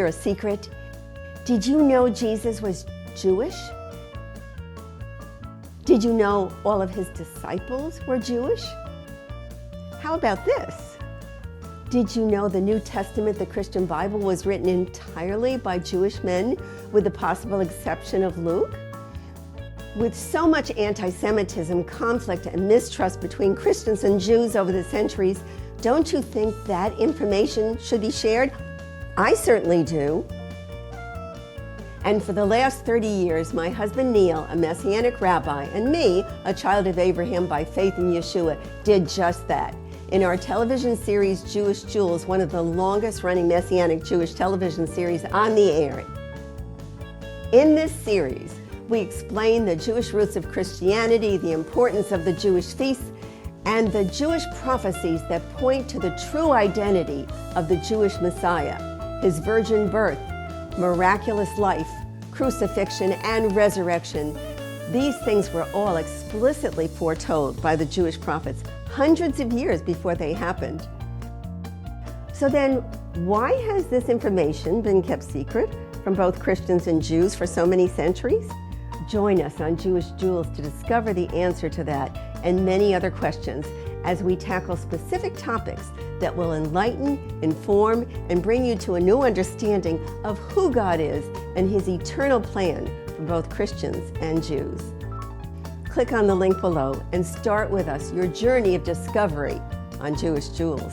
hear a secret? Did you know Jesus was Jewish? Did you know all of his disciples were Jewish? How about this? Did you know the New Testament, the Christian Bible, was written entirely by Jewish men, with the possible exception of Luke? With so much anti-Semitism, conflict, and mistrust between Christians and Jews over the centuries, don't you think that information should be shared? I certainly do. And for the last 30 years, my husband Neil, a Messianic rabbi, and me, a child of Abraham by faith in Yeshua, did just that. In our television series, Jewish Jewels, one of the longest running Messianic Jewish television series on the air. In this series, we explain the Jewish roots of Christianity, the importance of the Jewish feasts, and the Jewish prophecies that point to the true identity of the Jewish Messiah, his virgin birth, miraculous life, crucifixion, and resurrection. These things were all explicitly foretold by the Jewish prophets hundreds of years before they happened. So then, why has this information been kept secret from both Christians and Jews for so many centuries? Join us on Jewish Jewels to discover the answer to that and many other questions as we tackle specific topics that will enlighten, inform, and bring you to a new understanding of who God is and his eternal plan for both Christians and Jews. Click on the link below and start with us your journey of discovery on Jewish Jewels.